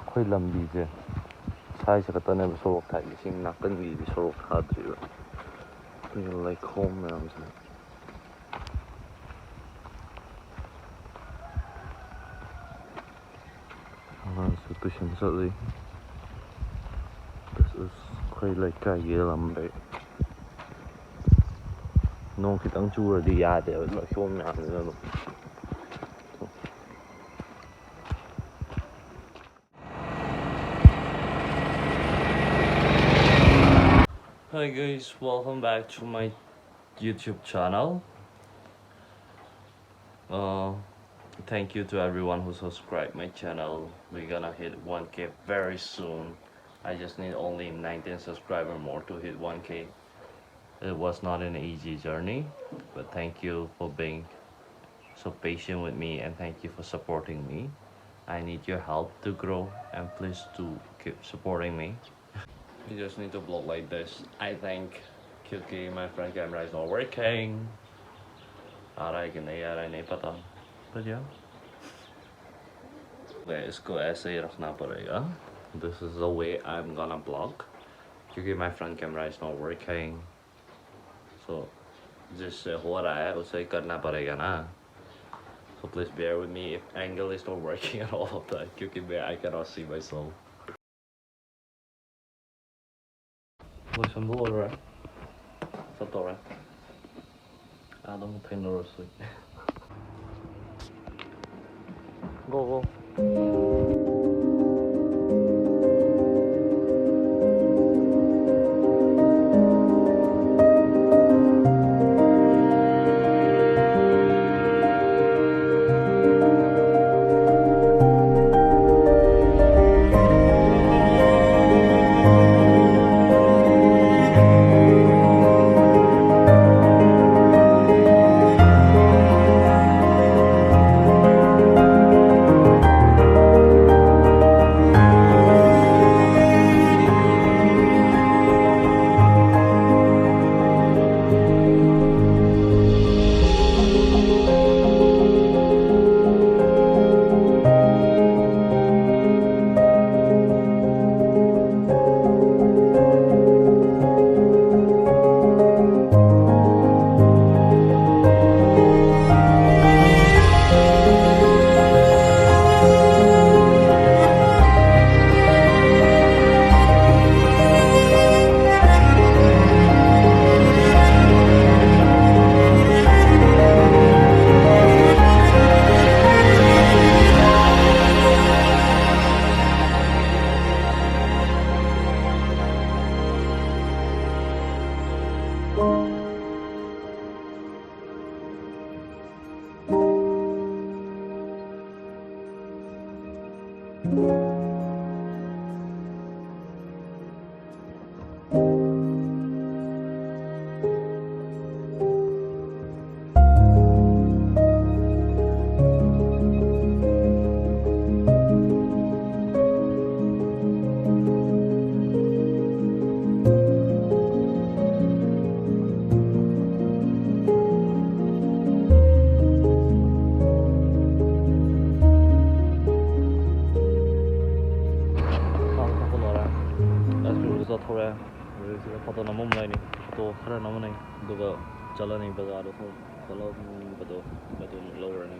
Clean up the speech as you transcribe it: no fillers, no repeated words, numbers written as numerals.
ꯑꯩꯈꯣꯏ ꯂꯝꯕꯤꯁꯦ ꯁꯥꯏꯁꯦ ꯈꯛꯇꯅꯦꯕ ꯁꯣꯔꯣꯛ ꯊꯥꯏꯁꯦ, ꯁꯤ ꯅꯥꯀꯟꯒꯤꯗꯤ ꯁꯣꯔꯣꯛ ꯊꯥꯗ꯭ꯔꯤꯕ. ꯑꯩꯈꯣꯏꯒꯤ ꯂꯩꯈꯣꯝ ꯃꯌꯥꯝꯁꯦ. ꯑꯉꯥꯡꯁꯨ ꯇꯨꯏꯁꯟ ꯆꯠꯂꯤ. This is ꯑꯩꯈꯣꯏ ꯂꯩꯀꯥꯏꯒꯤ ꯂꯝꯕꯤ. ꯅꯣꯡ ꯈꯤꯇꯪ ꯆꯨꯔꯗꯤ ꯌꯥꯗꯦꯕ ꯂꯩꯈꯣꯝ ꯃꯌꯥꯝꯁꯤꯅ ꯑꯗꯨꯝ. Hi guys, welcome back to my YouTube channel. Thank you to everyone who subscribed my channel. We're gonna hit 1K very soon. I just need only 19 subscribers more to hit 1K. It was not an easy journey, but thank you for being so patient with me, and thank you for supporting me. I need your help to grow, and please do keep supporting me. You just need to vlog like this, I think. क्योंकि my front camera is not working. आ रहा है कि नहीं आ रहा है नहीं पता. But yeah, इसको ऐसे ही रखना पड़ेगा. This is the way I'm gonna vlog. क्योंकि my front camera is not working. So जिससे हो रहा है उसे करना पड़ेगा ना. So please bear with me if angle is not working at all of that. क्योंकि I cannot see myself. loisambu alright. That's alright. I don't think nervously. Go go. ꯊꯣꯔꯛꯑꯦ. ꯁꯤꯗ ꯐꯣꯇꯣ ꯅꯝꯃꯝ ꯂꯩꯅꯤ. ꯐꯣꯇꯣ ꯈꯔ ꯅꯝꯃꯅꯤ ꯑꯗꯨꯒ ꯆꯠꯂꯅꯤ ꯕꯖꯥꯔꯗ ꯆꯠꯂꯝꯕꯗꯣ ꯑꯗꯨꯝ ꯂꯧꯔꯅꯤ.